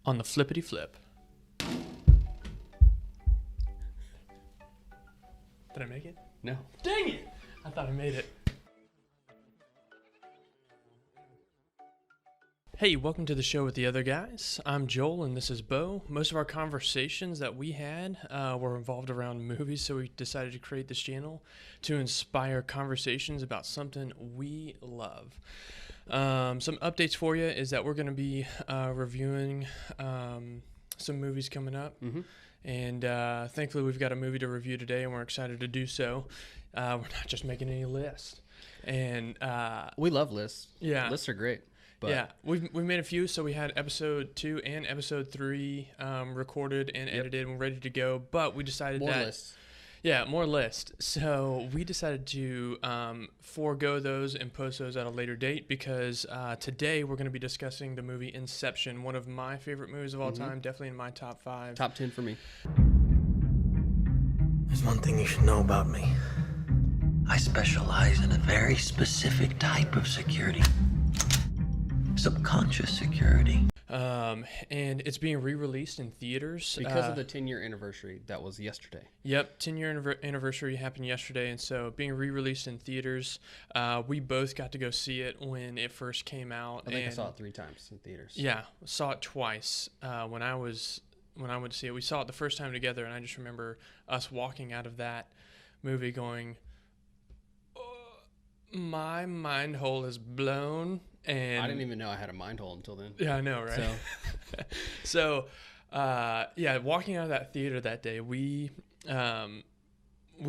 on the flippity flip. Did I make it? No. Dang it! I thought I made it. Hey, welcome to the show with the other guys. I'm Joel and this is Bo. Most of our conversations that we had were involved around movies, so we decided to create this channel to inspire conversations about something we love. Some updates for you is that we're going to be reviewing some movies coming up. Mm-hmm. And thankfully, we've got a movie to review today, and we're excited to do so. We're not just making any list. And we love lists. Yeah. Lists are great. But yeah, we've made a few. So we had episode 2 and episode 3 recorded and edited and ready to go. But we decided more lists. Yeah, more lists. So we decided to forego those and post those at a later date because today we're going to be discussing the movie Inception, one of my favorite movies of all time, definitely in my top 5. Top 10 for me. There's one thing you should know about me. I specialize in a very specific type of security. Subconscious security. And it's being re-released in theaters. Because of the 10-year anniversary that was yesterday. Yep, 10-year anniversary happened yesterday, and so being re-released in theaters, we both got to go see it when it first came out. I think I saw it 3 times in theaters. Yeah, saw it twice when I went to see it. We saw it the first time together, and I just remember us walking out of that movie going, my mind hole is blown. And I didn't even know I had a mind hole until then. Yeah, I know, right? So, walking out of that theater that day, we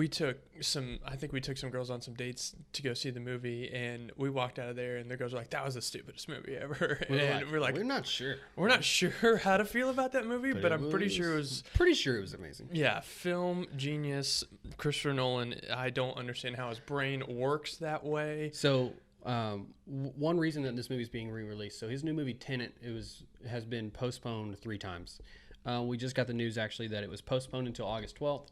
took some girls on some dates to go see the movie, and we walked out of there, and the girls were like, "That was the stupidest movie ever." We're not sure. We're not sure how to feel about that movie, but I'm pretty sure it was. Pretty sure it was amazing. Yeah, film genius, Christopher Nolan. I don't understand how his brain works that way. So. One reason that this movie is being re-released, so his new movie Tenet has been postponed 3 times. We just got the news actually that it was postponed until August 12th,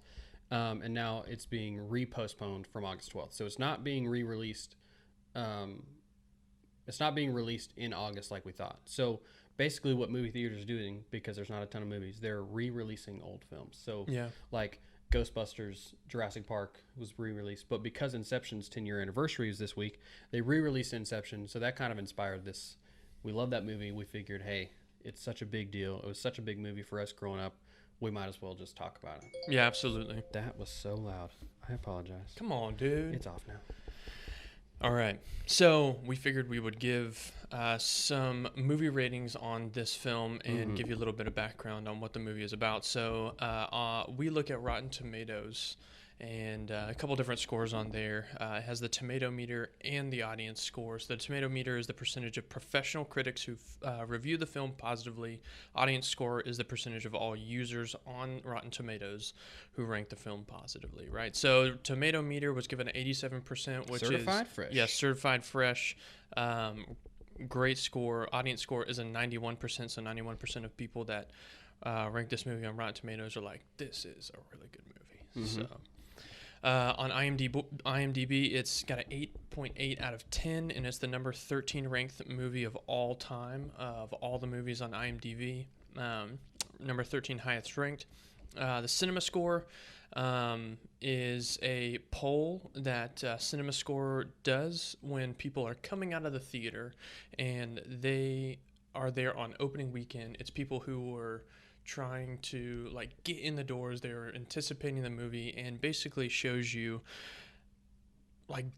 and now it's being re-postponed from August 12th. So it's not being re-released. It's not being released in August like we thought. So basically, what movie theaters are doing, because there's not a ton of movies, they're re-releasing old films. So like Ghostbusters, Jurassic Park was re-released, but because Inception's 10-year anniversary is this week, they re-released Inception, so that kind of inspired this. We love that movie. We figured, hey, it's such a big deal. It was such a big movie for us growing up. We might as well just talk about it. Yeah, absolutely. That was so loud. I apologize. Come on, dude. It's off now. All right. So we figured we would give some movie ratings on this film and give you a little bit of background on what the movie is about. So we look at Rotten Tomatoes and a couple different scores on there. It has the tomato meter and the audience scores. The tomato meter is the percentage of professional critics who review the film positively. Audience score is the percentage of all users on Rotten Tomatoes who rank the film positively, right? So tomato meter was given 87%, which certified fresh. Yes, certified fresh. Great score. Audience score is a 91%, so 91% of people that rank this movie on Rotten Tomatoes are like, this is a really good movie. So on IMDb, it's got an 8.8 out of 10, and it's the number 13 ranked movie of all time of all the movies on IMDb. Number 13 highest ranked. The Cinema Score is a poll that Cinema Score does when people are coming out of the theater and they are there on opening weekend. It's people who were trying to get in the doors. They're anticipating the movie, and basically shows you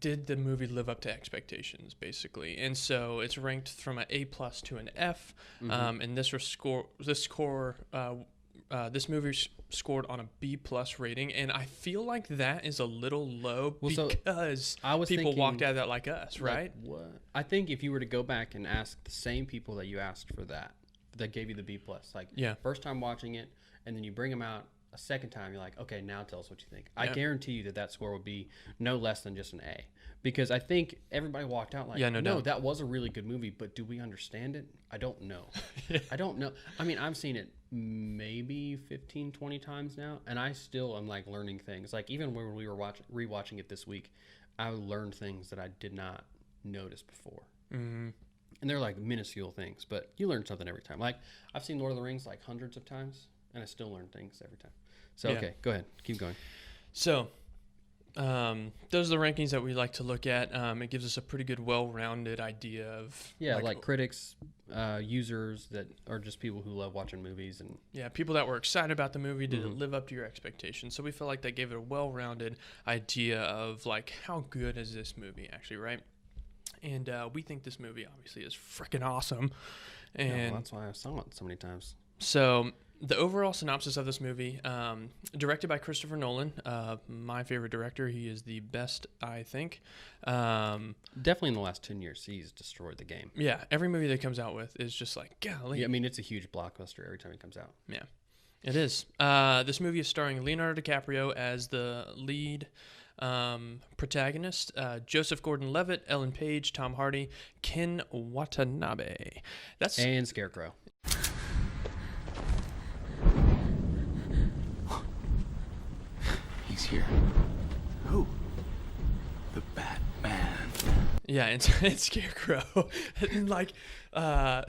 did the movie live up to expectations, basically. And so it's ranked from an A+ to an F. And this movie scored on a B+ rating, and I feel like that is a little low because people walked out of that like us, right? What? I think if you were to go back and ask the same people that you asked for that gave you the B+, first time watching it, and then you bring them out a second time, you're like, okay, now tell us what you think. I guarantee you that score would be no less than just an A, because I think everybody walked out no, that was a really good movie, but do we understand it? I don't know. I don't know. I mean, I've seen it maybe 15, 20 times now, and I still am learning things. Even when we were rewatching it this week, I learned things that I did not notice before. And they're like minuscule things, but you learn something every time. Like I've seen Lord of the Rings like hundreds of times, and I still learn things every time. So okay, go ahead, keep going. So those are the rankings that we like to look at. It gives us a pretty good, well-rounded idea of like critics, users that are just people who love watching movies, and people that were excited about the movie, didn't live up to your expectations. So we feel like they gave it a well-rounded idea of like how good is this movie actually, right? And we think this movie obviously is freaking awesome. And that's why I saw it so many times. So the overall synopsis of this movie, directed by Christopher Nolan, my favorite director. He is the best, I think. Definitely in the last 10 years, he's destroyed the game. Yeah, every movie that comes out with is just like, golly. Yeah, I mean, it's a huge blockbuster every time it comes out. Yeah, it is. This movie is starring Leonardo DiCaprio as the lead protagonist, Joseph Gordon-Levitt, Ellen Page, Tom Hardy, Ken Watanabe. And Scarecrow. He's here. Who? The Batman. Yeah, it's Scarecrow. And like,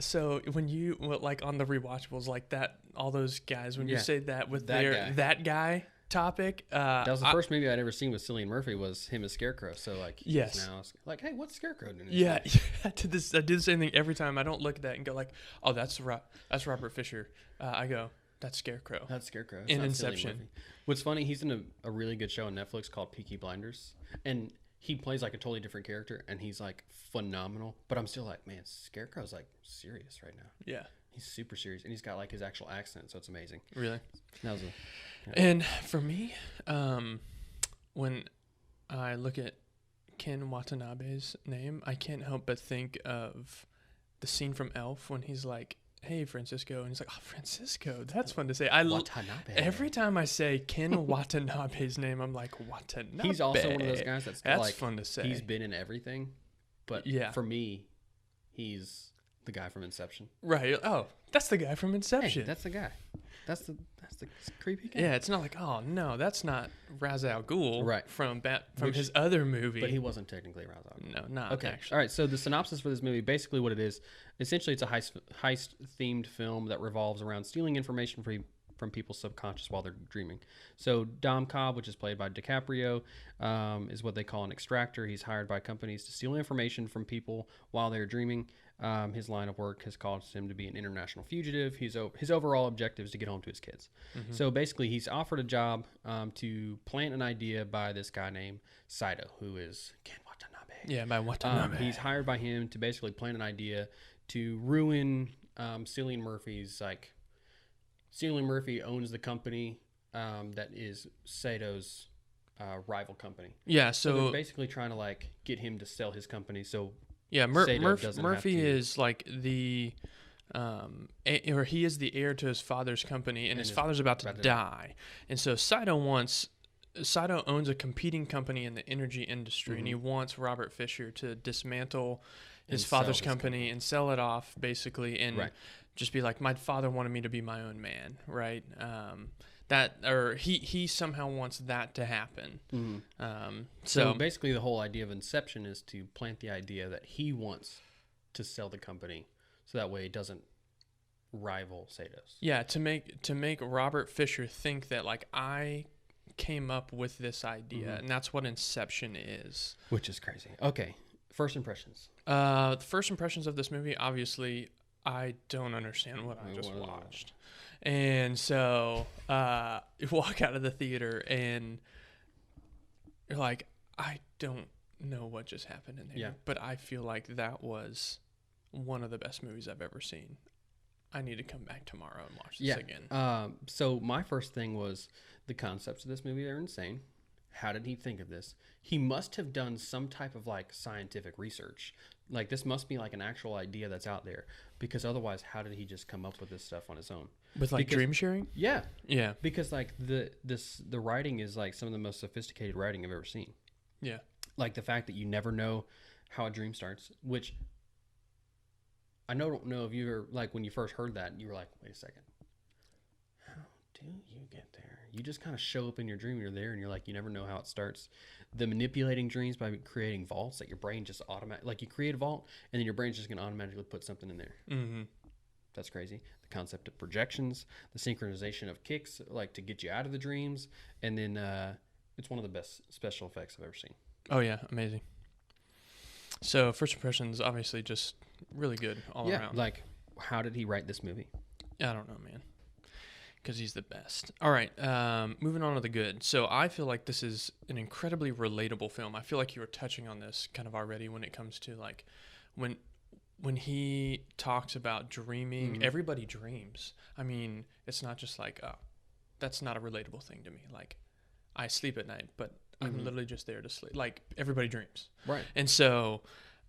so when you like on the rewatchables like that, all those guys, when you say that with that guy topic, that was the first movie I'd ever seen with Cillian Murphy was him as Scarecrow. So like, yes, now like, hey, what's Scarecrow doing? Yeah, I do the same thing every time. I don't look at that and go like, oh, that's Robert Fisher. I go, that's Scarecrow. That's Scarecrow. It's in Inception. What's funny, he's in a really good show on Netflix called Peaky Blinders, and he plays like a totally different character, and he's like phenomenal. But I'm still like, man, Scarecrow's like serious right now. Yeah, he's super serious, and he's got like his actual accent, so it's amazing. Really? That was And for me, when I look at Ken Watanabe's name, I can't help but think of the scene from Elf when he's like, hey, Francisco. And he's like, oh, Francisco. That's fun to say. Watanabe. Every time I say Ken Watanabe's name, I'm like, Watanabe. He's also one of those guys that's like, fun to say. He's been in everything. But for me, he's the guy from Inception. Right. Oh, that's the guy from Inception. Hey, that's the guy. That's the creepy guy. Yeah, it's not like, oh no, that's not Ra's al Ghul, right? From his other movie. But he wasn't technically Ra's al Ghul. No, not okay. Actually. All right. So the synopsis for this movie, basically, what it is, essentially, it's a heist themed film that revolves around stealing information from people's subconscious while they're dreaming. So Dom Cobb, which is played by DiCaprio, is what they call an extractor. He's hired by companies to steal information from people while they're dreaming. His line of work has caused him to be an international fugitive. His overall objective is to get home to his kids. Mm-hmm. So basically, he's offered a job to plant an idea by this guy named Saito, who is Ken Watanabe. Yeah, by Watanabe. He's hired by him to basically plant an idea to ruin Cillian Murphy's, like, Cillian Murphy owns the company that is Sato's rival company. Yeah, so they're basically trying to like get him to sell his company. So yeah, Murphy is like the, or he is the heir to his father's company, and his father's about to die, and so Saito owns a competing company in the energy industry, and he wants Robert Fisher to dismantle his father's company and sell it off, basically, and just be like, my father wanted me to be my own man, right? He somehow wants that to happen. So basically, the whole idea of Inception is to plant the idea that he wants to sell the company, so that way it doesn't rival Sato's. Yeah, to make Robert Fisher think that like I came up with this idea, and that's what Inception is. Which is crazy. Okay, first impressions. The first impressions of this movie, obviously, I don't understand what I just watched. And so you walk out of the theater and you're like, I don't know what just happened in there. Yeah. But I feel like that was one of the best movies I've ever seen. I need to come back tomorrow and watch this again. So my first thing was the concepts of this movie are insane. How did he think of this? He must have done some type of like scientific research. Like this must be like an actual idea that's out there, because otherwise how did he just come up with this stuff on his own? With like dream sharing? Yeah. Yeah. Because like the writing is like some of the most sophisticated writing I've ever seen. Yeah. Like the fact that you never know how a dream starts, which I don't know if you were like when you first heard that, you were like, wait a second. How do you get there? You just kind of show up in your dream, you're there, and you're like, you never know how it starts. The manipulating dreams by creating vaults, like your brain just like you create a vault, and then your brain's just going to automatically put something in there. Mm-hmm. That's crazy. The concept of projections, the synchronization of kicks, like to get you out of the dreams, and then it's one of the best special effects I've ever seen. Oh yeah, amazing. So first impressions, obviously, just really good all around. Like, how did he write this movie? I don't know, man. Because he's the best. All right, moving on to the good. So I feel like this is an incredibly relatable film. I feel like you were touching on this kind of already when it comes to like when he talks about dreaming. Everybody dreams. I mean, it's not just like, oh, that's not a relatable thing to me. Like, I sleep at night, but I'm literally just there to sleep. Like, everybody dreams. Right. And so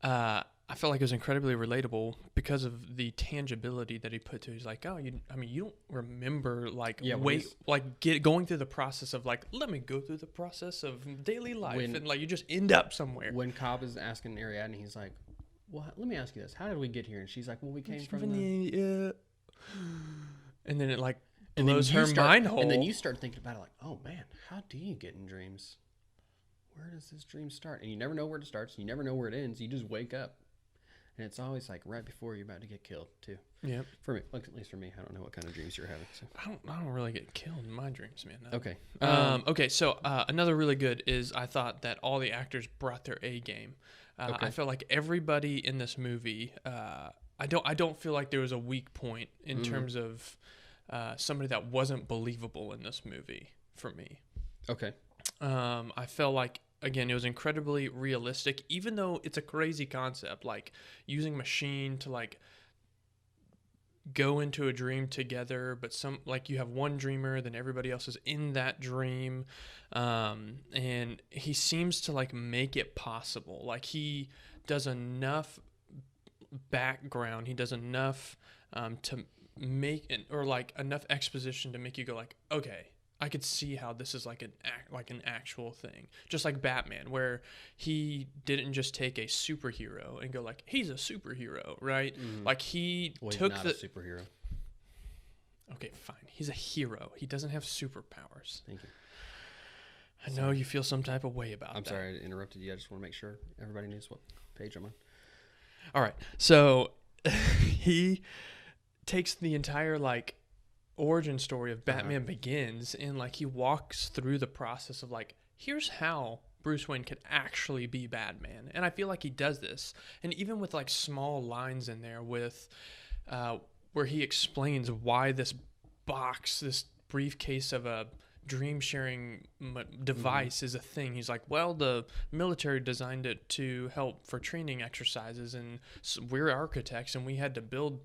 I felt like it was incredibly relatable because of the tangibility that he put to it. He's like, oh, you don't remember like going through the process of like, let me go through the process of daily life, and like you just end up somewhere. When Cobb is asking Ariadne, he's like, well, let me ask you this: how did we get here? And she's like, well, we came from the. And then it like blows her mind hole. And then you start thinking about it, like, oh man, how do you get in dreams? Where does this dream start? And you never know where it starts. You never know where it ends. You just wake up. And it's always like right before you're about to get killed too. Yeah. For me, like, at least for me, I don't know what kind of dreams you're having. So. I don't really get killed in my dreams, man. No. Okay. Okay. So another really good is I thought that all the actors brought their A game. I felt like everybody in this movie. I don't feel like there was a weak point in terms of somebody that wasn't believable in this movie for me. Okay. I felt like, again, it was incredibly realistic, even though it's a crazy concept, like using machine to like go into a dream together, but some like you have one dreamer, then everybody else is in that dream, and he seems to like make it possible. Like he does enough background, he does enough to make it, or like enough exposition to make you go like, okay, I could see how this is like an actual thing. Just like Batman, where he didn't just take a superhero and go like, he's a superhero, right? Like he took he's not a superhero. Okay, fine. He's a hero. He doesn't have superpowers. Thank you. I know you feel some type of way about that. I'm sorry I interrupted you. I just want to make sure everybody knows what page I'm on. All right. So he takes the entire like origin story of Batman Begins, and like he walks through the process of like, here's how Bruce Wayne could actually be Batman. And I feel like he does this, and even with like small lines in there with where he explains why this box, this briefcase of a dream sharing device is a thing. He's like, well, the military designed it to help for training exercises, and so we're architects, and we had to build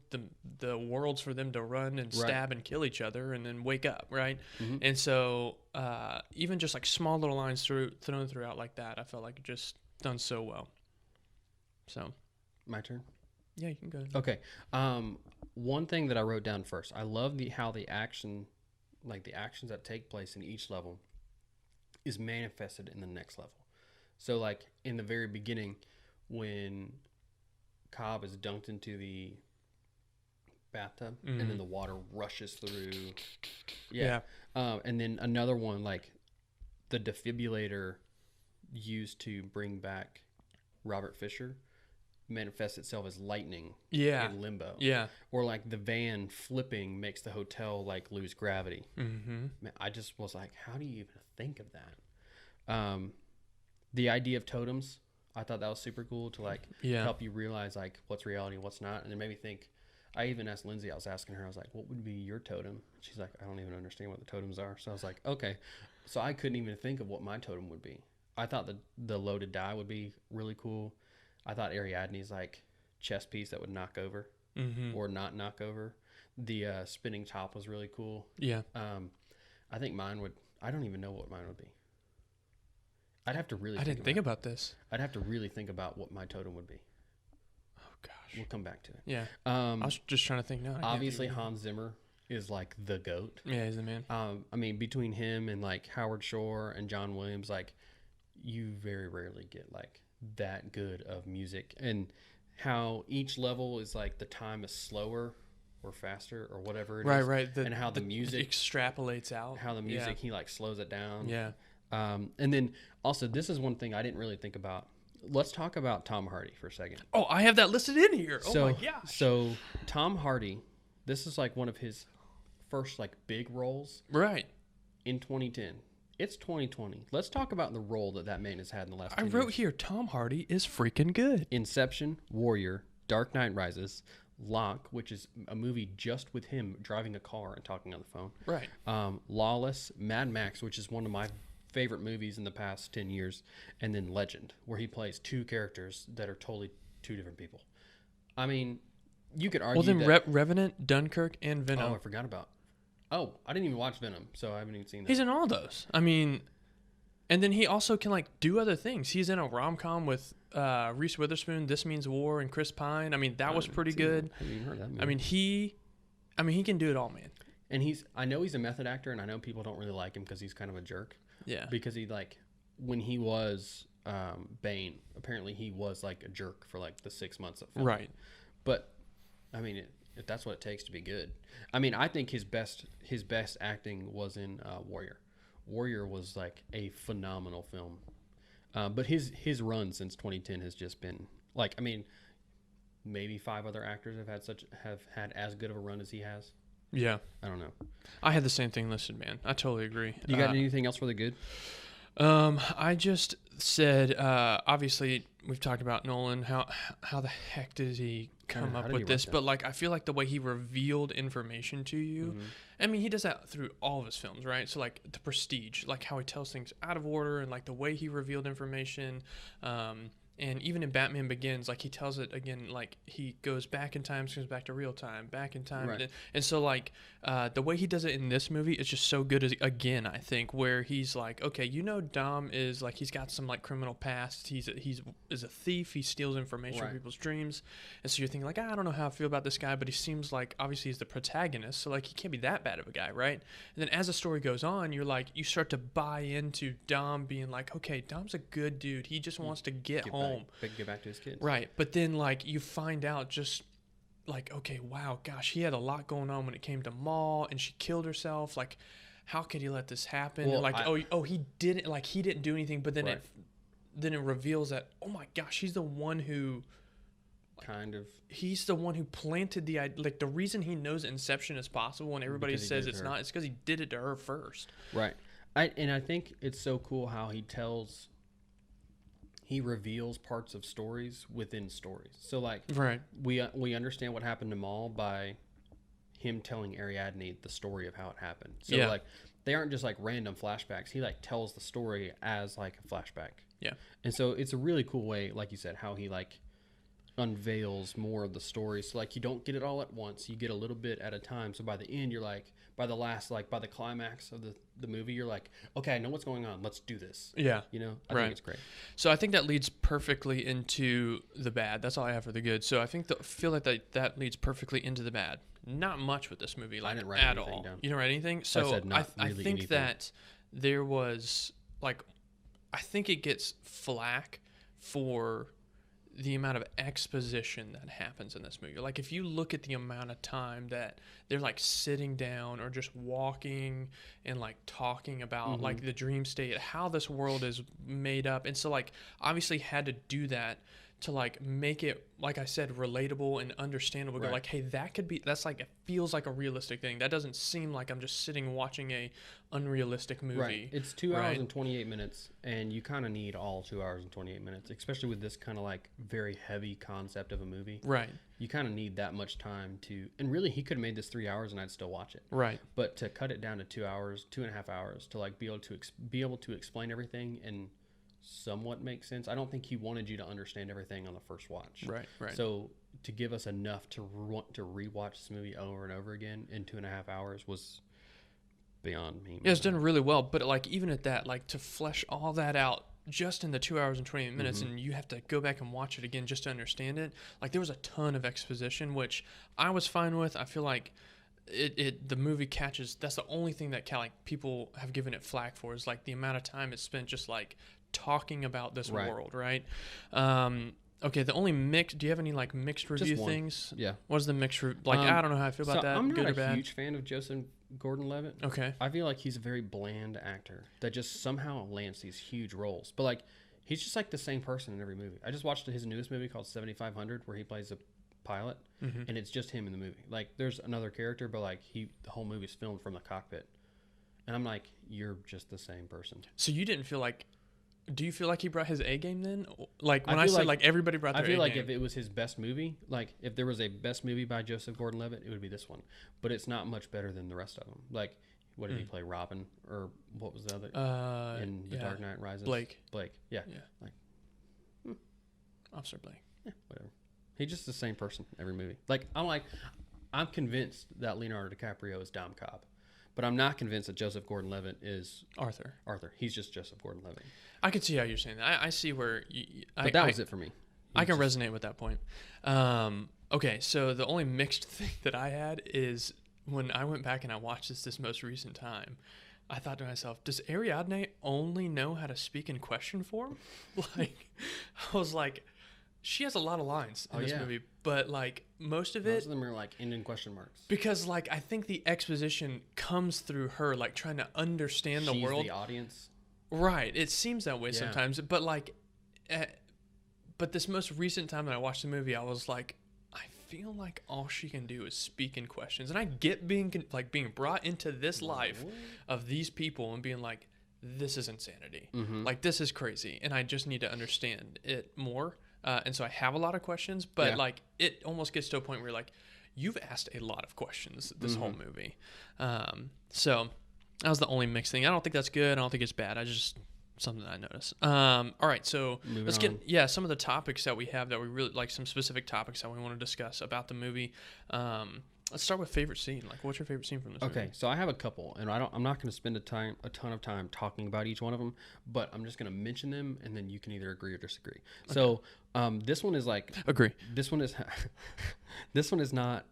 the worlds for them to run and stab and kill each other and then wake up, right? And so even just like small little lines thrown throughout like that, I felt like just done so well. So my turn. Yeah, you can go ahead. Okay. One thing that I wrote down first, I love how the action, like the actions that take place in each level, is manifested in the next level. So like in the very beginning, when Cobb is dunked into the bathtub and then the water rushes through. And then another one, like the defibrillator used to bring back Robert Fisher, manifests itself as lightning in limbo. Or like the van flipping makes the hotel like lose gravity. Man, I just was like, how do you even think of that? The idea of totems, I thought that was super cool to like help you realize like what's reality and what's not. And it made me think, I even asked Lindsay, I was asking her, I was like, what would be your totem? She's like, I don't even understand what the totems are. So I was like, okay. So I couldn't even think of what my totem would be. I thought the loaded die would be really cool. I thought Ariadne's like chess piece that would knock over or not knock over. The spinning top was really cool. I think mine would, I don't even know what mine would be. I'd have to really I didn't think about this. I'd have to really think about what my totem would be. Oh gosh. We'll come back to it. Yeah. I was just trying to think now. Obviously Hans Zimmer is like the GOAT. Yeah, he's the man. I mean, between him and like Howard Shore and John Williams, like you very rarely get like that good of music, and how each level is like the time is slower or faster or whatever it right, is. Right, and how the music extrapolates out. How the music, he like slows it down. Yeah. And then also, this is one thing I didn't really think about. Let's talk about Tom Hardy for a second. Oh, I have that listed in here. Oh my gosh. So Tom Hardy, this is like one of his first like big roles. Right. In 2010. It's 2020. Let's talk about the role that man has had in the last 10 years. I wrote here, Tom Hardy is freaking good. Inception, Warrior, Dark Knight Rises, Locke, which is a movie just with him driving a car and talking on the phone. Right. Lawless, Mad Max, which is one of my favorite movies in the past 10 years, and then Legend, where he plays two characters that are totally two different people. I mean, you could argue Revenant, Dunkirk, and Venom. Oh, I forgot about. Oh, I didn't even watch Venom, so I haven't even seen that. He's in all those. I mean, and then he also can like do other things. He's in a rom-com with Reese Witherspoon, This Means War, and Chris Pine. I mean, that was pretty good. I haven't even heard that movie. I mean, he can do it all, man. And I know he's a method actor, and I know people don't really like him because he's kind of a jerk. Yeah. Because he like, when he was Bane, apparently he was like a jerk for like the 6 months of filming. Right. But I mean, if that's what it takes to be good. I mean, I think his best acting was in Warrior. Warrior was like a phenomenal film. But his run since 2010 has just been like, I mean, maybe 5 other actors have had as good of a run as he has. Yeah. I don't know. I had the same thing listed, man. I totally agree. You got anything else for the good? I just said, obviously we've talked about Nolan. How the heck did he come up with this? But like, I feel like the way he revealed information to you, I mean, he does that through all of his films, right? So like The Prestige, like how he tells things out of order and like the way he revealed information, and even in Batman Begins, like he tells it again, like he goes back in time, comes back to real time, back in time. Right. And so like the way he does it in this movie is just so good, again, I think, where he's like, okay, Dom is like, he's got some like criminal past. He's a thief. He steals information from people's dreams. And so you're thinking like, I don't know how I feel about this guy, but he seems like obviously he's the protagonist. So like he can't be that bad of a guy, right? And then as the story goes on, you're like, you start to buy into Dom being like, okay, Dom's a good dude. He just wants to get home. Get back to his kids. Right. But then like you find out just like, okay, wow, gosh, he had a lot going on when it came to Maul, and she killed herself. Like, how could he let this happen? Well, and like, he didn't do anything, but then it reveals that, oh my gosh, he's the one who he's the one who planted the idea. Like the reason he knows Inception is possible and everybody says it's not, it's because he did it to her first. Right. I think it's so cool how he reveals parts of stories within stories. So like, we understand what happened to Maul by him telling Ariadne the story of how it happened. So like, they aren't just like random flashbacks. He like tells the story as like a flashback. Yeah. And so it's a really cool way, like you said, how he like unveils more of the story. So like, you don't get it all at once. You get a little bit at a time. So by the end, you're like, by the climax of the movie, you're like, okay, I know what's going on. Let's do this. Yeah. I think it's great. So I think that leads perfectly into the bad. That's all I have for the good. So I feel like that leads perfectly into the bad. Not much with this movie, like, I didn't write at anything all. down. You didn't write anything? So I said not I really think anything. that there was like, I think it gets flack for the amount of exposition that happens in this movie. Like if you look at the amount of time that they're like sitting down or just walking and like talking about like the dream state, how this world is made up. And so like obviously had to do that to like make it, like I said, relatable and understandable. Go like, hey, that's like, it feels like a realistic thing. That doesn't seem like I'm just sitting watching a unrealistic movie. Right. It's 2 hours and 28 minutes, and you kind of need all 2 hours and 28 minutes, especially with this kind of like very heavy concept of a movie. Right. You kind of need that much time to, and really he could have made this 3 hours and I'd still watch it. Right. But to cut it down to 2 hours, 2.5 hours, to like be able to explain everything and somewhat make sense. I don't think he wanted you to understand everything on the first watch. Right. So to give us enough to want to rewatch this movie over and over again in 2.5 hours was beyond me. Yeah, it's done really well. But like even at that, like to flesh all that out just in the 2 hours and 28 minutes, and you have to go back and watch it again just to understand it. Like there was a ton of exposition, which I was fine with. I feel like the movie catches. That's the only thing that like people have given it flack for, is like the amount of time it spent just like talking about this world, right? Okay, the only mixed. Do you have any like mixed review things? Yeah. What's the mixed? I don't know how I feel about that. I'm good not or bad? a huge fan of Joseph Gordon-Levitt. Okay. I feel like he's a very bland actor that just somehow lands these huge roles. But like, he's just like the same person in every movie. I just watched his newest movie called 7500, where he plays a pilot, and it's just him in the movie. Like, there's another character, but like the whole movie's filmed from the cockpit, and I'm like, you're just the same person. So you didn't feel like? Do you feel like he brought his A game then? Like when I said like everybody brought their A game. I feel like if it was his best movie, like if there was a best movie by Joseph Gordon-Levitt, it would be this one. But it's not much better than the rest of them. Like, what did he play? Robin, or what was the other in The Dark Knight Rises? Blake. Yeah. Like, Officer Blake. Yeah, whatever. He's just the same person in every movie. Like, I'm convinced that Leonardo DiCaprio is Dom Cobb, but I'm not convinced that Joseph Gordon-Levitt is Arthur. He's just Joseph Gordon-Levitt. I can see how you're saying that. I see where. But that was it for me. I can resonate with that point. Okay, so the only mixed thing that I had is when I went back and I watched this most recent time, I thought to myself, does Ariadne only know how to speak in question form? Like, I was like, she has a lot of lines in this movie, but like most of them are like ending question marks. Because like I think the exposition comes through her, like trying to understand the world. She's the audience. Right. It seems that way sometimes, but like, but this most recent time that I watched the movie, I was like, I feel like all she can do is speak in questions, and I get being brought into this life of these people and being like, this is insanity, like this is crazy, and I just need to understand it more. And so I have a lot of questions, but like it almost gets to a point where like you've asked a lot of questions this whole movie. So that was the only mixed thing. I don't think that's good. I don't think it's bad. I just something that I noticed. All right, so let's get some of the topics that we have that we really like, some specific topics that we want to discuss about the movie. Let's start with favorite scene. Like, what's your favorite scene from this movie? Okay, so I have a couple, and I'm not going to spend a ton of time talking about each one of them, but I'm just going to mention them, and then you can either agree or disagree. Okay. So this one is like agree. This one is not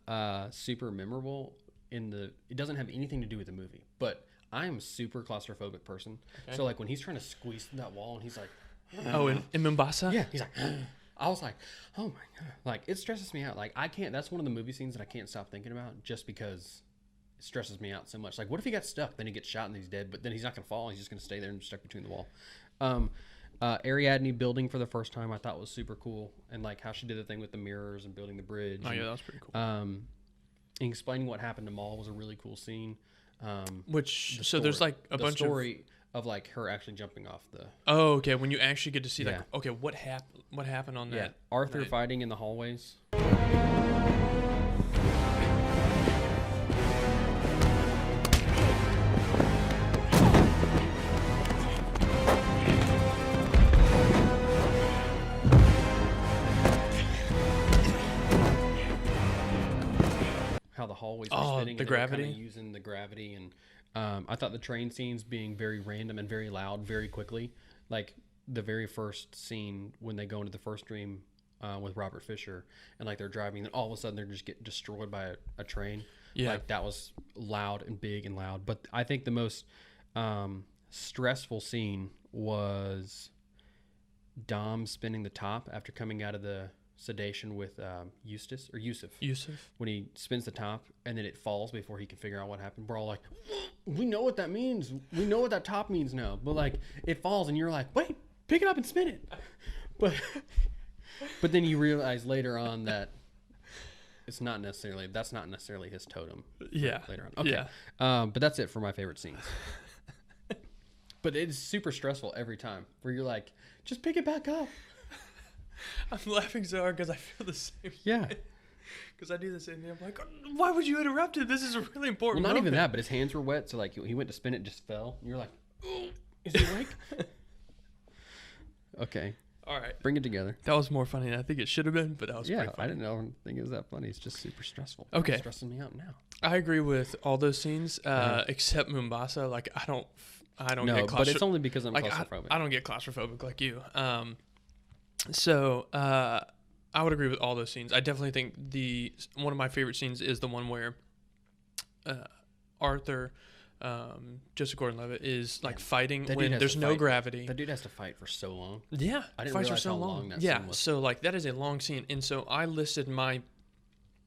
super memorable it doesn't have anything to do with the movie, but I am a super claustrophobic person. Okay. So like when he's trying to squeeze through that wall, and he's like, in Mombasa, yeah, he's like. I was like, oh my God. Like, it stresses me out. Like, I can't, that's one of the movie scenes that I can't stop thinking about just because it stresses me out so much. Like, what if he got stuck? Then he gets shot and he's dead, but then he's not going to fall. He's just going to stay there and stuck between the wall. Ariadne building for the first time I thought was super cool. And, like, how she did the thing with the mirrors and building the bridge. Oh, yeah, that was pretty cool. And explaining what happened to Maul was a really cool scene. There's, like, a bunch of... of like her actually jumping off the. Oh, okay. When you actually get to see like, okay, what happened on that? Arthur fighting in the hallways. How the hallways were spinning. The gravity. Kind of using the gravity and. I thought the train scenes being very random and very loud very quickly. Like the very first scene when they go into the first dream with Robert Fisher and like they're driving and all of a sudden they're just get destroyed by a train. Yeah. Like that was loud and big and loud. But I think the most stressful scene was Dom spinning the top after coming out of the sedation with Yusuf when he spins the top and then it falls before he can figure out what happened. We're all like, we know what that means, we know what that top means now, but like it falls and you're like, wait, pick it up and spin it. But then you realize later on that that's not necessarily his totem. Later on. Okay. But that's it for my favorite scenes. But it's super stressful every time where you're like, just pick it back up. I'm laughing so hard because I feel the same. Yeah. Because I do the same thing. I'm like, why would you interrupt it? This is a really important Well, not moment. even that, but his hands were wet. So, like, he went to spin it and just fell. And you're like, is he awake? Okay. All right. Bring it together. That was more funny than I think it should have been, but that was pretty funny. I didn't think it was that funny. It's just super stressful. Okay. It's stressing me out now. I agree with all those scenes, except Mombasa. Like, I don't get claustrophobic. But it's only because I'm claustrophobic. I don't get claustrophobic like you. So I would agree with all those scenes. I definitely think one of my favorite scenes is the one where Arthur Joseph Gordon-Levitt is like fighting That when dude has there's to no fight. gravity. That dude has to fight for so long. Yeah, I didn't fights for realize so how long. long that Yeah, scene was. so like that is a long scene, and so I listed my.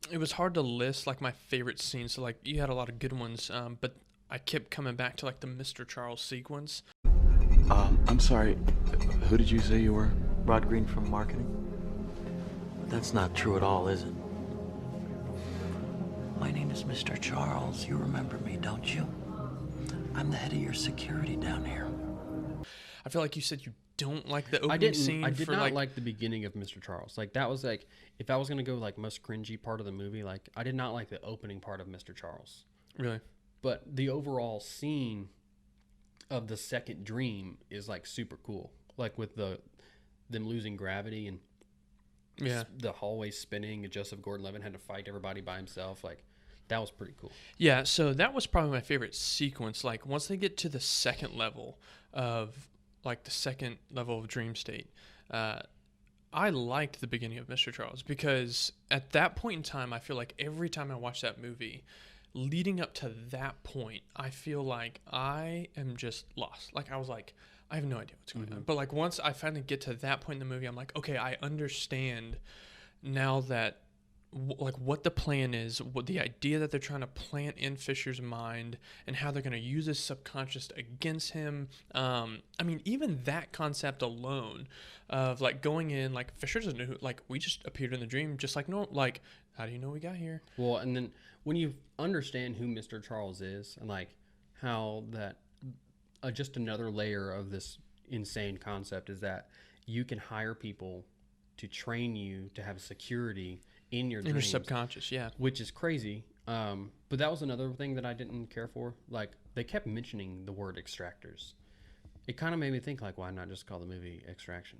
It was hard to list like my favorite scenes. So like you had a lot of good ones, but I kept coming back to like the Mr. Charles sequence. I'm sorry. Who did you say you were? Rod Green from marketing? That's not true at all, is it? My name is Mr. Charles. You remember me, don't you? I'm the head of your security down here. I feel like you said you don't like the opening I did scene. not like the beginning of Mr. Charles. Like that was like, if I was gonna go like most cringy part of the movie, like I did not like the opening part of Mr. Charles. Really? But the overall scene of the second dream is like super cool. Like with them losing gravity and the hallway spinning, and Joseph Gordon-Levitt had to fight everybody by himself. Like that was pretty cool. Yeah, so that was probably my favorite sequence. Like once they get to the second level of dream state, I liked the beginning of Mr. Charles because at that point in time, I feel like every time I watch that movie, leading up to that point, I feel like I am just lost. Like I was like, I have no idea what's going on. But like once I finally get to that point in the movie, I'm like, okay, I understand now that like what the plan is, what the idea that they're trying to plant in Fisher's mind, and how they're going to use his subconscious against him. I mean, even that concept alone of like going in, like Fisher doesn't know who, like we just appeared in the dream, just like no, like how do you know we got here? Well, and then when you understand who Mr. Charles is and like how that just another layer of this insane concept is that you can hire people to train you to have security in your dreams, subconscious, yeah, which is crazy. But that was another thing that I didn't care for. Like they kept mentioning the word extractors. It kind of made me think like, why not just call the movie Extraction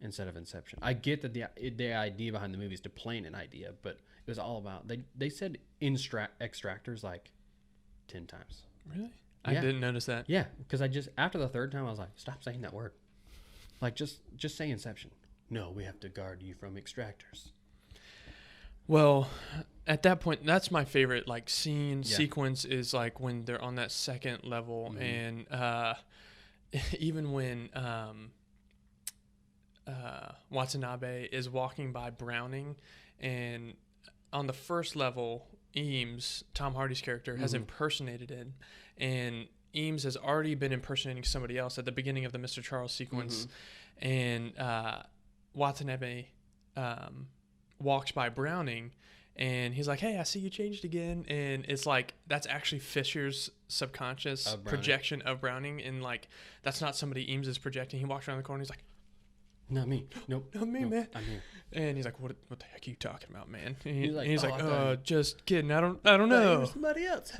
instead of Inception? I get that the idea behind the movie is to plant an idea, but it was all about they said extractors like 10 times. Really? I didn't notice that. Yeah, because I just after the third time I was like, stop saying that word. Like just say Inception. No, we have to guard you from extractors. Well, at that point, that's my favorite like sequence is like when they're on that second level, and even when Watanabe is walking by Browning, and on the first level, Eames, Tom Hardy's character, has impersonated it, and Eames has already been impersonating somebody else at the beginning of the Mr. Charles sequence, and Watanabe walks by Browning, and he's like, hey, I see you changed again. And it's like, that's actually Fisher's subconscious projection of Browning. And like, that's not somebody Eames is projecting. He walks around the corner, he's like, not me. Nope. Not me, nope, man. I'm here. And he's like, what the heck are you talking about, man? And He's like, just kidding. I don't know. Somebody else.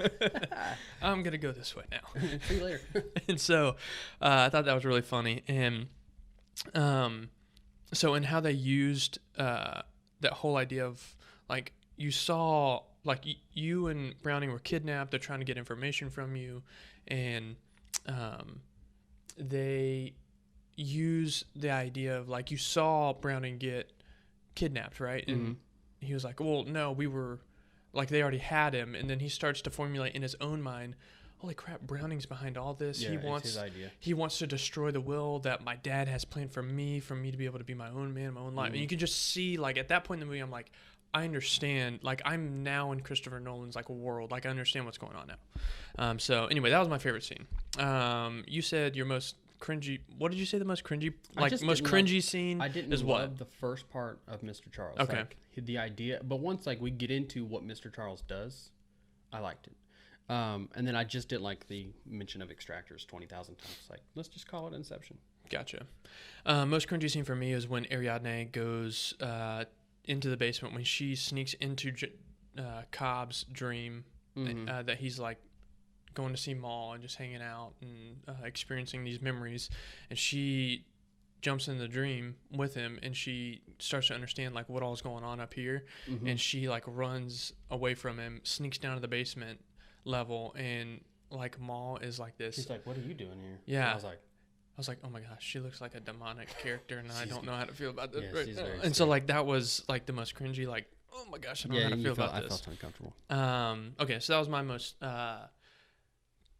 I'm going to go this way now. See you later. And so I thought that was really funny. And so in how they used that whole idea of like, you saw like you and Browning were kidnapped. They're trying to get information from you. And they use the idea of like, you saw Browning get kidnapped, right? And he was like, well, no, we were like, they already had him. And then he starts to formulate in his own mind, holy crap, Browning's behind all this. Yeah, it's his idea. He wants to destroy the will that my dad has planned for me to be able to be my own man, my own life. And you can just see like at that point in the movie, I'm like, I understand. Like I'm now in Christopher Nolan's like world. Like I understand what's going on now. So anyway, that was my favorite scene. You said your most cringy. What did you say the most cringy? Like most cringy scene. I didn't is love what the first part of Mr. Charles. Okay. Like, the idea, but once like we get into what Mr. Charles does, I liked it. And then I just didn't like the mention of extractors 20,000 times. Like let's just call it Inception. Gotcha. Most cringy scene for me is when Ariadne goes into the basement, when she sneaks into Cobb's dream that he's like going to see Maul and just hanging out and experiencing these memories, and she jumps in the dream with him, and she starts to understand like what all's going on up here, and she like runs away from him, sneaks down to the basement level, and like Maul is like this. She's like, what are you doing here? Yeah. And I was like, oh my gosh, she looks like a demonic character, and I don't know how to feel about this. Yeah, right she's now. very And scary. so like that was like the most cringy, like, oh my gosh, I don't know how to feel about I this. felt uncomfortable. Okay, so that was my most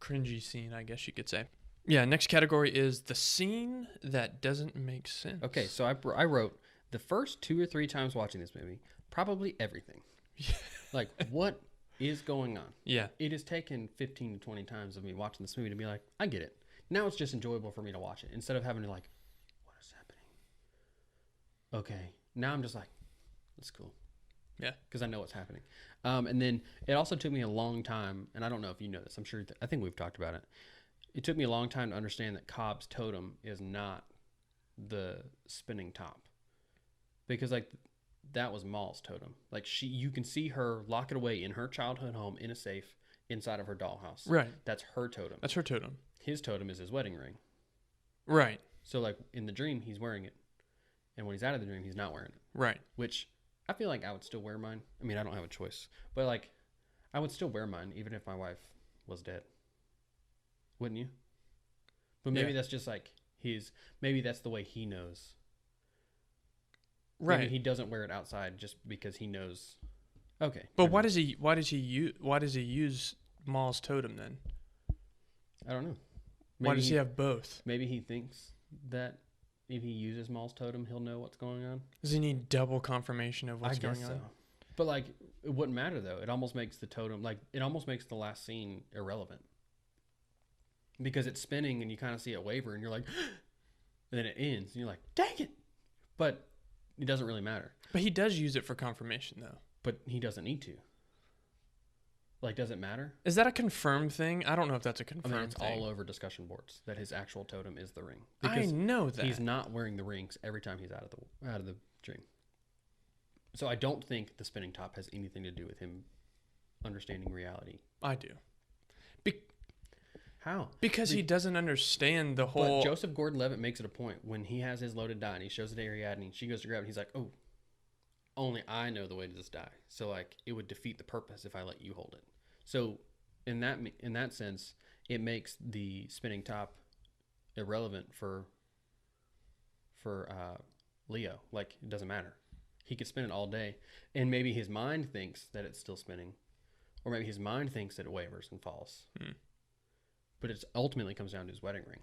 cringy scene, I guess you could say. Yeah, next category is the scene that doesn't make sense. Okay, so I wrote the first 2 or 3 times watching this movie, probably everything. Like, what is going on? Yeah. It has taken 15 to 20 times of me watching this movie to be like, I get it. Now it's just enjoyable for me to watch it instead of having to like, what is happening? Okay. Now I'm just like, that's cool. Yeah. Because I know what's happening. And then it also took me a long time, and I don't know if you know this. I think we've talked about it. It took me a long time to understand that Cobb's totem is not the spinning top. Because like that was Maul's totem. Like you can see her lock it away in her childhood home in a safe inside of her dollhouse. Right. That's her totem. That's her totem. His totem is his wedding ring. Right. So like in the dream, he's wearing it. And when he's out of the dream, he's not wearing it. Right. Which I feel like I would still wear mine. I mean, I don't have a choice. But like I would still wear mine even if my wife was dead. Wouldn't you? But maybe that's just like maybe that's the way he knows. Right. Maybe he doesn't wear it outside just because he knows. Okay. But why does he use Maul's totem then? I don't know. Why does he have both? Maybe he thinks that if he uses Maul's totem, he'll know what's going on. Does he need double confirmation of what's going on? But like, it wouldn't matter though. It almost makes the totem it almost makes the last scene irrelevant because it's spinning and you kind of see it waver and you're like, and then it ends and you're like, dang it! But it doesn't really matter. But he does use it for confirmation though. But he doesn't need to. Like, does it matter? Is that a confirmed thing? I don't know if that's a confirmed thing. It's all over discussion boards that his actual totem is the ring. Because I know that. He's not wearing the rings every time he's out of the dream. So I don't think the spinning top has anything to do with him understanding reality. I do. How? Because he doesn't understand the whole... But Joseph Gordon-Levitt makes it a point when he has his loaded die and he shows it to Ariadne and she goes to grab it and he's like, oh, only I know the way to this die. So like it would defeat the purpose if I let you hold it. So in that sense, it makes the spinning top irrelevant for Leo. Like it doesn't matter. He could spin it all day, and maybe his mind thinks that it's still spinning, or maybe his mind thinks that it wavers and falls. But it ultimately comes down to his wedding ring.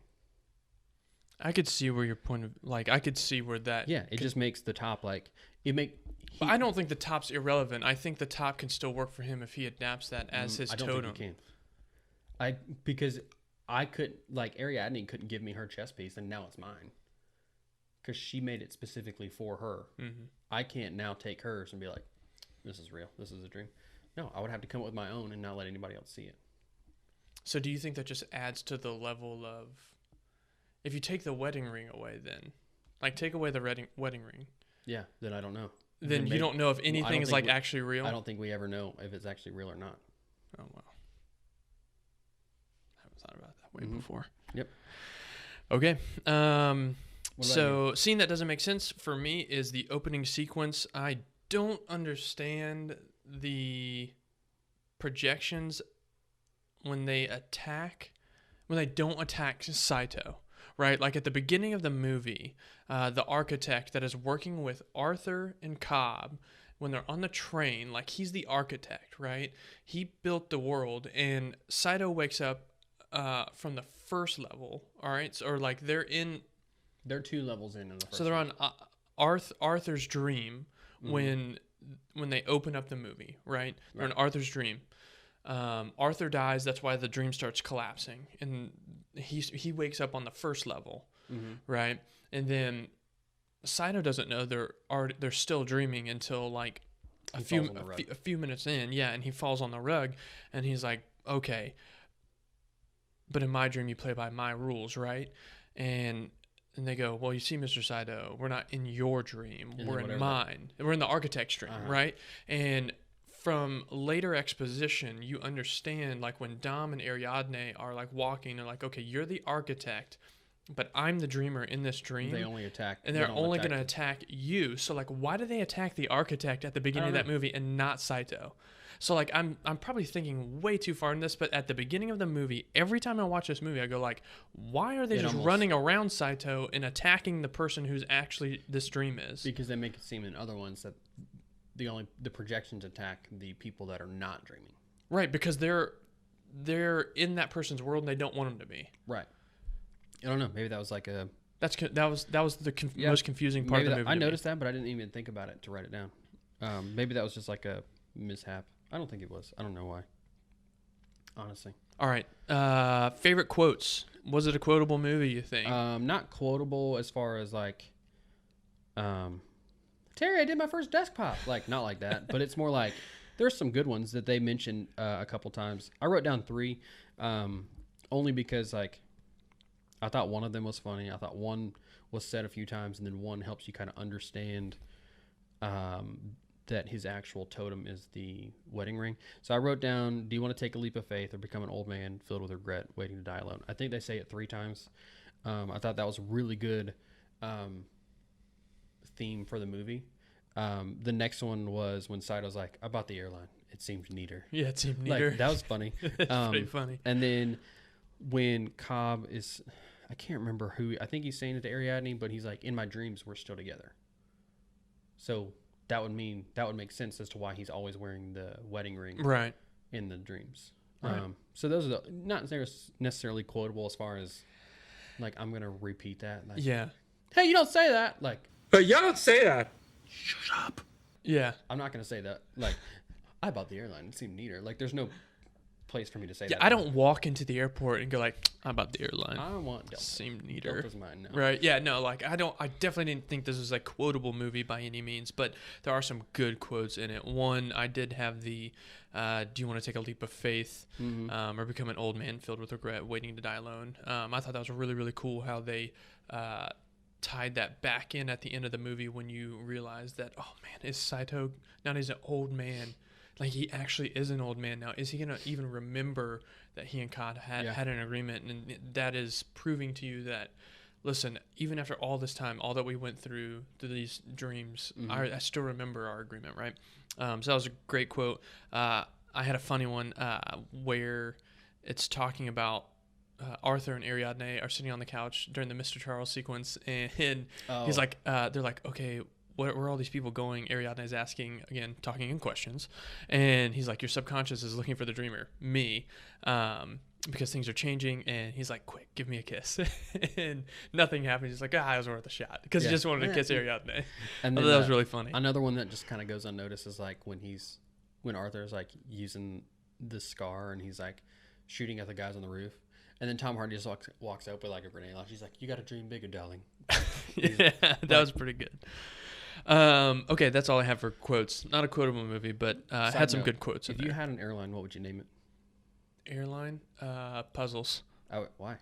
I could see where your point of I could see where that. Yeah, it just makes the top but I don't think the top's irrelevant. I think the top can still work for him if he adapts that as his totem. I don't think he can. Because I could Ariadne couldn't give me her chess piece, and now it's mine. Because she made it specifically for her. Mm-hmm. I can't now take hers and be like, "This is real. This is a dream." No, I would have to come up with my own and not let anybody else see it. So, do you think that just adds to the level of, if you take the wedding ring away, then, take away the wedding ring? Yeah, then I don't know. Then you don't know if anything is actually real? I don't think we ever know if it's actually real or not. Oh, wow. I haven't thought about it that way before. Yep. Okay. So, scene that doesn't make sense for me is the opening sequence. I don't understand the projections when they don't attack Saito. Right, like at the beginning of the movie, the architect that is working with Arthur and Cobb, when they're on the train, he's the architect, right? He built the world, and Saito wakes up from the first level, all right? So, or they're 2 levels in the first. So they're on Arthur's dream when they open up the movie, right? They're in Arthur's dream. Arthur dies. That's why the dream starts collapsing, and he wakes up on the first level, right? And then Saito doesn't know they're still dreaming until a few minutes in, and he falls on the rug, and he's like, okay, but in my dream you play by my rules, right? And they go, well, you see, Mr. Saito, we're not in your dream, we're in mine, we're in the architect's dream, right? And from later exposition, you understand, when Dom and Ariadne are walking, they're like, okay, you're the architect, but I'm the dreamer in this dream. They only attack, and they're only going to attack you. So why do they attack the architect at the beginning of that movie and not Saito? So I'm probably thinking way too far in this, but at the beginning of the movie, every time I watch this movie, I go why are they running around Saito and attacking the person who's actually this dream is? Because they make it seem in other ones that the projections attack the people that are not dreaming. Right, because they're they're in that person's world and they don't want them to be. Right. I don't know. Maybe that was like a. That was the most confusing part of the movie. I noticed that, but I didn't even think about it to write it down. Maybe that was just like a mishap. I don't think it was. I don't know why. Honestly. All right. Favorite quotes. Was it a quotable movie, you think? Not quotable as far as like, Terry, I did my first desk pop. Like, not like that, but it's more like there's some good ones that they mentioned a couple times. I wrote down 3, only because like I thought one of them was funny. I thought one was said a few times, and then one helps you kind of understand that his actual totem is the wedding ring. So I wrote down, do you want to take a leap of faith or become an old man filled with regret waiting to die alone? I think they say it 3 times. I thought that was a really good theme for the movie. The next one was when Saido's like, I bought the airline. It seemed neater. Yeah, it seemed neater. Like, that was funny. That's pretty funny. And then when Cobb is, I can't remember who, I think he's saying it to Ariadne, but he's like, in my dreams, we're still together. So that would make sense as to why he's always wearing the wedding ring right in the dreams. Right. So those are not necessarily quotable as far as like, I'm going to repeat that. Like, yeah. Hey, you don't say that. Like, but you don't say that. Shut up. Yeah. I'm not going to say that. Like, I bought the airline. It seemed neater. Like, there's no place for me to say that. I don't walk into the airport and go like, I bought the airline. I want Delta. Seemed neater. Delta's mine now. Right. Yeah. No. Like I definitely didn't think this was a quotable movie by any means, but there are some good quotes in it. One, I did have the, do you want to take a leap of faith, or become an old man filled with regret, waiting to die alone? I thought that was really, really cool how they tied that back in at the end of the movie when you realize that, oh man, is Saito now he's an old man. Like, he actually is an old man now. Is he going to even remember that he and Kad had an agreement? And that is proving to you that, listen, even after all this time, all that we went through these dreams, I still remember our agreement, right? So that was a great quote. I had a funny one where it's talking about Arthur and Ariadne are sitting on the couch during the Mr. Charles sequence, and he's like, they're like, okay, where are all these people going? Ariadne is asking, again, talking in questions. And he's like, your subconscious is looking for the dreamer, me, because things are changing. And he's like, quick, give me a kiss. And nothing happens. He's like, it was worth a shot. Because he just wanted to kiss Ariadne. And then, that was really funny. Another one that just kind of goes unnoticed is like when Arthur's like using the scar and he's like shooting at the guys on the roof. And then Tom Hardy just walks up with like a grenade launcher. He's like, you got to dream bigger, darling. Yeah, that was pretty good. Okay, that's all I have for quotes. Not a quotable movie, but had some good quotes. If you had an airline, what would you name it? Airline? Puzzles. Oh, why?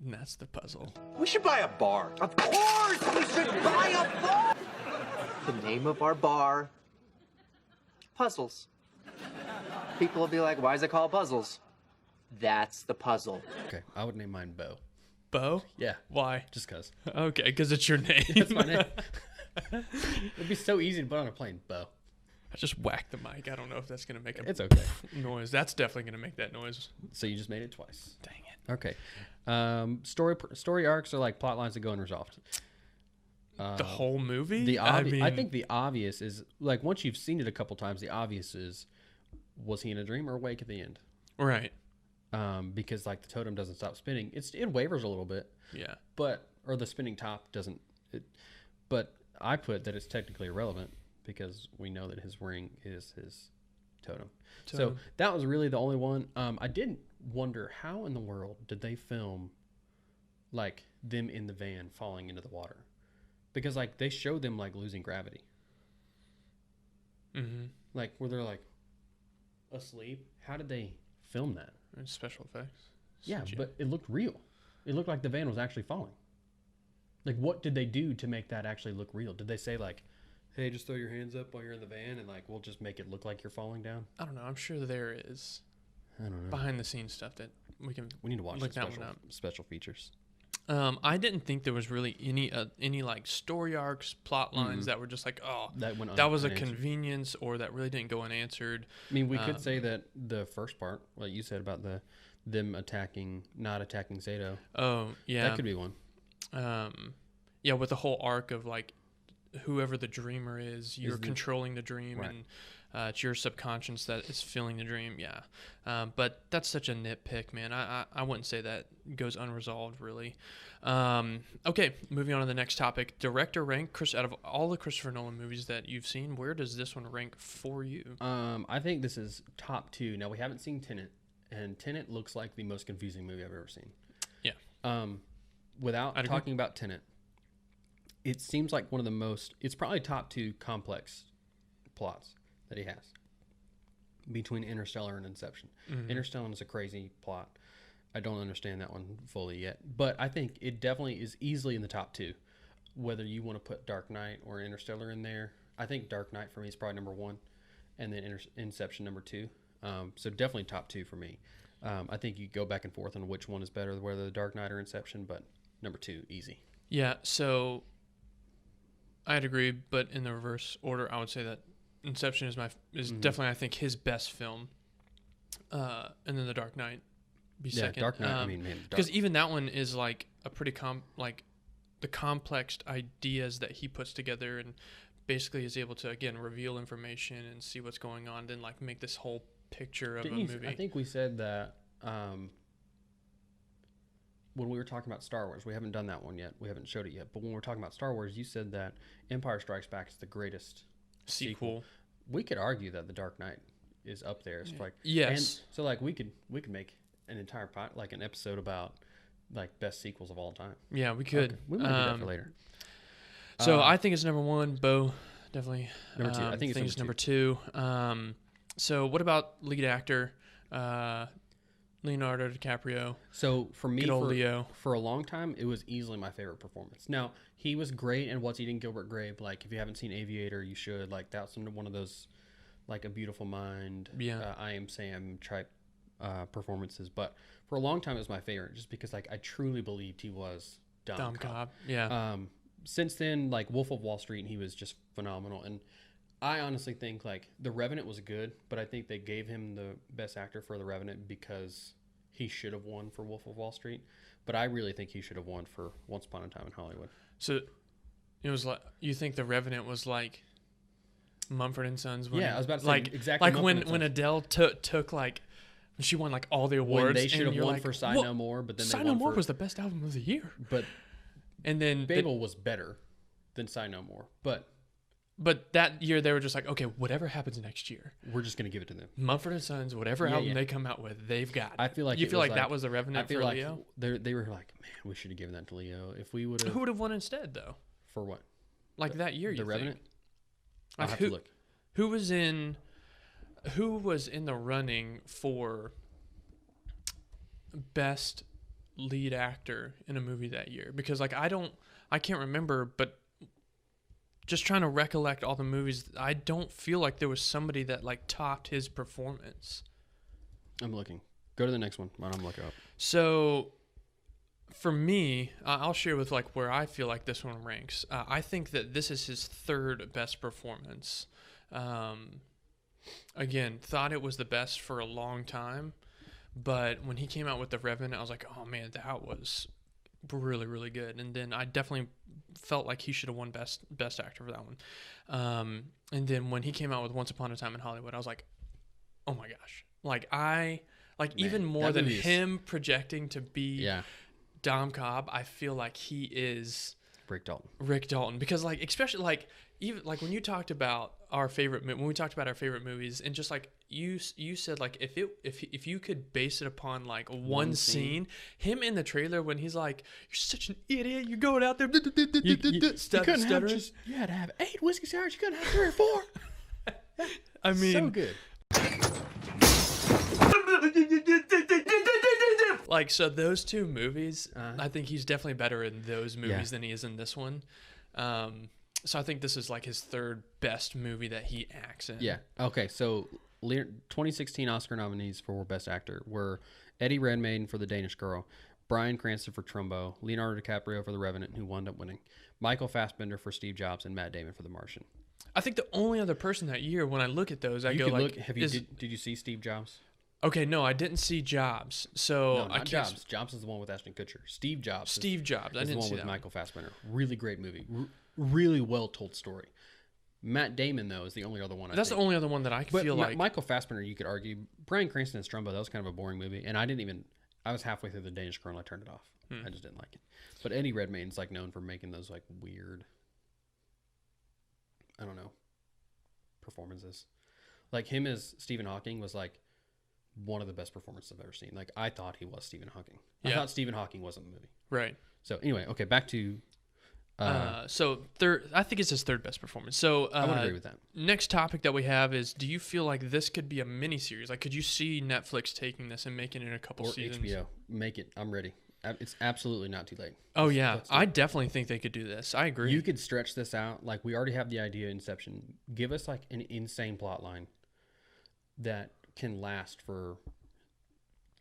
And that's the puzzle. We should buy a bar. Of course, we should buy a bar. The name of our bar, Puzzles. People will be like, why is it called Puzzles? That's the puzzle. Okay, I would name mine Bo. Bo? Yeah. Why? Just because. Okay, because it's your name. That's my name. It'd be so easy to put on a plane, Bo. I just whacked the mic. I don't know if that's going to make a It's okay. noise. That's definitely going to make that noise. So you just made it twice. Dang it. Okay. Story arcs are like plot lines that go unresolved. The whole movie? I think the obvious is, like, once you've seen it a couple times, the obvious is, was he in a dream or awake at the end? Right. Because, like, the totem doesn't stop spinning. It wavers a little bit. Yeah. Or the spinning top doesn't. But I put that it's technically irrelevant because we know that his ring is his totem. So that was really the only one. I did wonder, how in the world did they film, like, them in the van falling into the water? Because, like, they showed them, like, losing gravity. Mm-hmm. Like, where they're, like, asleep. How did they film that? Special effects. Yeah, CGI. but it looked real. It looked like the van was actually falling. Like, what did they do to make that actually look real? Did they say, like, hey, just throw your hands up while you're in the van and, like, we'll just make it look like you're falling down? I don't know. I'm sure there is I don't know. behind the scenes stuff that we We need to watch look the that one up. special features. I didn't think there was really any like story arcs, plot lines that were just like, oh, that was a convenience, or that really didn't go unanswered. I mean, we could say that the first part, like you said about them not attacking Zato. Oh yeah, that could be one. Yeah, with the whole arc of like whoever the dreamer is, you're controlling the dream, right. It's your subconscious that is feeling the dream. Yeah. But that's such a nitpick, man. I wouldn't say that goes unresolved, really. Okay, moving on to the next topic. Director rank. Chris, out of all the Christopher Nolan movies that you've seen, where does this one rank for you? I think this is top 2. Now, we haven't seen Tenet, and Tenet looks like the most confusing movie I've ever seen. Yeah. Without talking about Tenet, it seems like one of the most, it's probably top 2 complex plots that he has between Interstellar and Inception. Mm-hmm. Interstellar is a crazy plot. I don't understand that one fully yet, but I think it definitely is easily in the top 2. Whether you want to put Dark Knight or Interstellar in there, I think Dark Knight for me is probably number 1, and then Inception number 2. So definitely top 2 for me. I think you go back and forth on which one is better, whether the Dark Knight or Inception, but number 2, easy. Yeah, so I'd agree, but in the reverse order, I would say that Inception is definitely, I think, his best film, and then the Dark Knight be second. Dark Knight. Because even that one is like a pretty the complex ideas that he puts together, and basically is able to again reveal information and see what's going on, then like make this whole picture of a movie. I think we said that when we were talking about Star Wars. We haven't done that one yet. We haven't showed it yet. But when we're talking about Star Wars, you said that Empire Strikes Back is the greatest sequel. We could argue that The Dark Knight is up there. It's like yes. And so like we could make an entire like an episode about like best sequels of all time. Yeah, we could. Okay. We might do that for later. So I think it's number 1. Bo, definitely. Number 2. I think it's number 2. So what about lead actor? Leonardo DiCaprio. So for me, Leo. For a long time, it was easily my favorite performance. Now, he was great in What's Eating Gilbert Grape. Like, if you haven't seen Aviator, you should. Like, that's one of those, like, A Beautiful Mind, I Am Sam type performances. But for a long time, it was my favorite just because, like, I truly believed he was Dom Cobb. Yeah. Since then, like, Wolf of Wall Street, he was just phenomenal. And I honestly think, like, The Revenant was good, but I think they gave him the best actor for The Revenant because he should have won for Wolf of Wall Street. But I really think he should have won for Once Upon a Time in Hollywood. So it was like, you think The Revenant was like Mumford & Sons? Yeah, I was about to say like, exactly. Like when Adele took like, when she won like all the awards. When they should have won for Sigh No More, but then Sigh No More was the best album of the year. And then Babel was better than Sigh No More. But that year they were just like, okay, whatever happens next year, we're just gonna give it to them. Mumford & Sons, whatever album they come out with, they've got. I feel like you feel like that was The Revenant for Leo. They were like, man, we should have given that to Leo. If we would have. Who would have won instead though? For what? Like that year, The Revenant. I'll have to look. Who was in the running for best lead actor in a movie that year? Because like I can't remember, but just trying to recollect all the movies, I don't feel like there was somebody that like topped his performance. I'm looking. Go to the next one. I'm looking up. So for me, I'll share with like where I feel like this one ranks. I think that this is his 3rd best performance. Again, thought it was the best for a long time, but when he came out with The Revenant, I was like, oh man, that was really, really good. And then I definitely felt like he should have won best actor for that one. And then when he came out with Once Upon a Time in Hollywood, I was like, oh my gosh. Even more than him projecting to be Dom Cobb, I feel like he is Rick Dalton. Because like, especially like, even like when you talked about our favorite movies, and just like you said, like if you could base it upon like one scene, him in the trailer when he's like, you're such an idiot, you're going out there stuttering. You had to have 8 whiskey sours, you couldn't have 3 or 4. I mean, so good. Like, so those 2 movies, I think he's definitely better in those movies than he is in this one. So I think this is like his 3rd best movie that he acts in. Yeah. Okay. So 2016 Oscar nominees for Best Actor were Eddie Redmayne for The Danish Girl, Bryan Cranston for Trumbo, Leonardo DiCaprio for The Revenant, who wound up winning, Michael Fassbender for Steve Jobs, and Matt Damon for The Martian. I think the only other person that year when I look at those, I go like, did you see Steve Jobs? Okay, no, I didn't see Jobs. So no, not Jobs. Jobs is the one with Ashton Kutcher. Steve Jobs. I didn't see that. Michael Fassbender. Really great movie. Really well told story. Matt Damon, though, is the only other one. That's the only other one that I feel like. Michael Fassbender, you could argue. Bryan Cranston as Trumbo, that was kind of a boring movie. And I was halfway through the Danish Girl and I turned it off. I just didn't like it. But Eddie Redmayne's like known for making those like weird, I don't know, performances. Like him as Stephen Hawking was like one of the best performances I've ever seen. Like I thought he was Stephen Hawking. I thought Stephen Hawking wasn't the movie. Right. So anyway, okay, back to... so third, I think it's his third best performance. So I would agree with that. Next topic that we have is: do you feel like this could be a mini series? Like, could you see Netflix taking this and making it in a couple seasons? HBO, make it. I'm ready. It's absolutely not too late. Oh yeah, I definitely think they could do this. I agree. You could stretch this out. Like we already have the idea. Inception. Give us like an insane plot line that can last for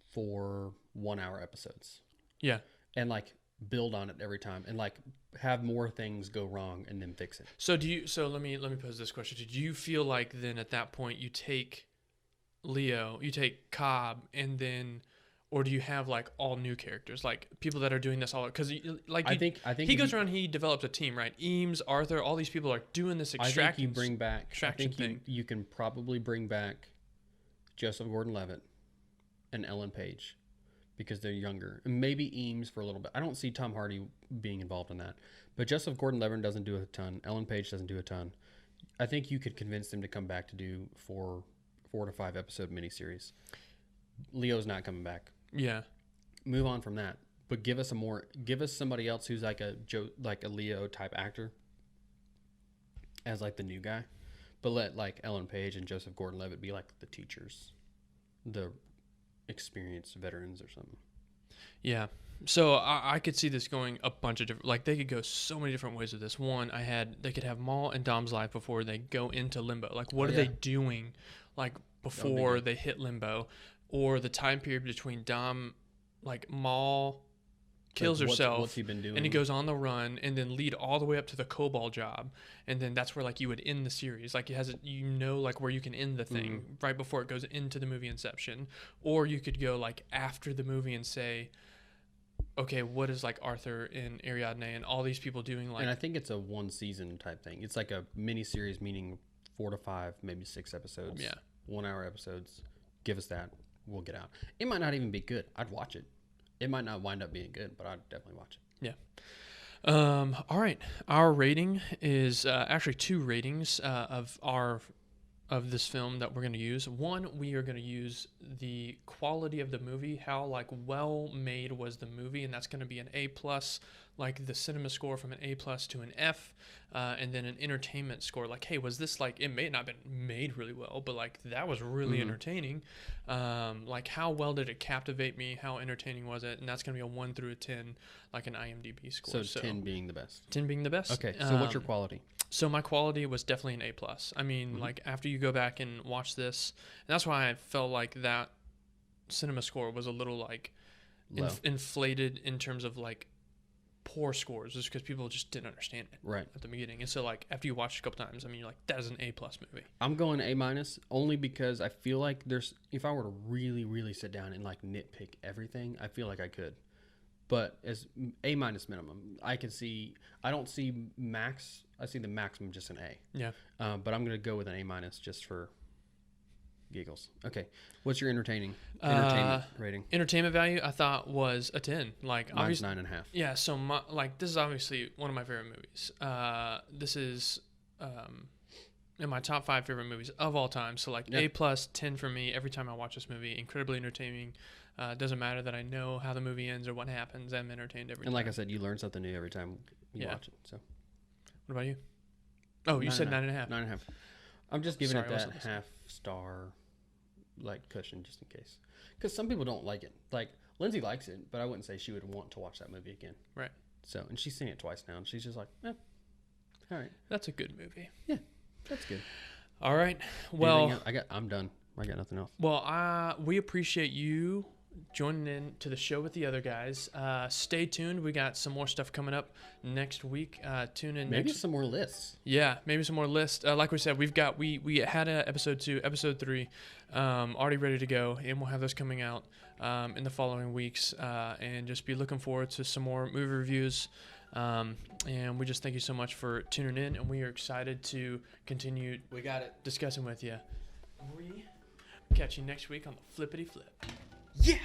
4 1-hour episodes. Yeah, and like build on it every time, and like have more things go wrong and then fix it. So do you? So let me pose this question: did you feel like then at that point you take Leo, you take Cobb, and then, or do you have like all new characters, like people that are doing this all? Because like I think he goes around, he develops a team, right? Eames, Arthur, all these people are doing this extraction. I think you bring back. I think thing. you can probably bring back Joseph Gordon-Levitt and Ellen Page, because they're younger, and maybe Eames for a little bit. I don't see Tom Hardy being involved in that, but Joseph Gordon-Levitt doesn't do a ton. Ellen Page doesn't do a ton. I think you could convince them to come back to do 4 to 5 episode miniseries. Leo's not coming back. Yeah, move on from that, but give us somebody else who's like a Leo type actor as like the new guy, but let like Ellen Page and Joseph Gordon-Levitt be like the teachers, the experienced veterans or something. Yeah. So I could see this going a bunch of different, like they could go so many different ways with this. One, they could have Maul and Dom's life before they go into limbo. Like what are they doing like before they hit limbo, or the time period between Dom, like Maul kills herself, what's he been doing? And he goes on the run, and then lead all the way up to the COBOL job, and then that's where like you would end the series. Like it has like where you can end the thing right before it goes into the movie Inception, or you could go like after the movie and say, okay, what is like Arthur and Ariadne and all these people doing? Like, and I think it's a 1 season type thing. It's like a mini series, meaning 4 to 5, maybe 6 episodes. Yeah, 1-hour episodes. Give us that. We'll get out. It might not even be good. I'd watch it. It might not wind up being good, but I'd definitely watch it. Yeah. All right. Our rating is actually 2 ratings of this film that we're going to use. One, we are going to use the quality of the movie, how like well made was the movie, and that's going to be an A+, like the cinema score from an A+ to an F, and then an entertainment score, like, hey, was this like, it may not have been made really well, but like that was really entertaining. Like how well did it captivate me? How entertaining was it? And that's going to be a 1 through a 10, like an IMDb score. So 10 being the best. 10 being the best. Okay. So what's your quality? So my quality was definitely an A+. I mean, like after you go back and watch this, and that's why I felt like that cinema score was a little like inflated in terms of like poor scores, just because people just didn't understand it at the beginning. And so like after you watch it a couple times, I mean, you're like, that is an A+ movie. I'm going A- only because I feel like if I were to really, really sit down and like nitpick everything, I feel like I could. But as A- minimum, I don't see max. I see the maximum just an A. Yeah. But I'm going to go with an A- just for giggles. Okay. What's your entertainment rating? Entertainment value, I thought, was a 10. Like, mine's 9.5. Yeah. So this is obviously one of my favorite movies. This is in my top 5 favorite movies of all time. So like A+, 10 for me every time I watch this movie. Incredibly entertaining. Doesn't matter that I know how the movie ends or what happens. I'm entertained every time. And like I said, you learn something new every time you watch it. So, what about you? Oh, you said 9.5. 9.5. I'm just giving it that half star, like cushion, just in case. Because some people don't like it. Like Lindsay likes it, but I wouldn't say she would want to watch that movie again. Right. So, and she's seen it twice now, and she's just like, all right. That's a good movie. Yeah, that's good. All right. Well, I'm done. I got nothing else. Well, we appreciate you joining in to the show with the other guys. Stay tuned. We got some more stuff coming up next week. Tune in. Maybe some more lists. Yeah, maybe some more lists. Like we said, we had episode 2, episode 3 already ready to go, and we'll have those coming out in the following weeks. And just be looking forward to some more movie reviews And we just thank you so much for tuning in, and we are excited to continue discussing with you. We catch you next week on the Flippity Flip. Yeah!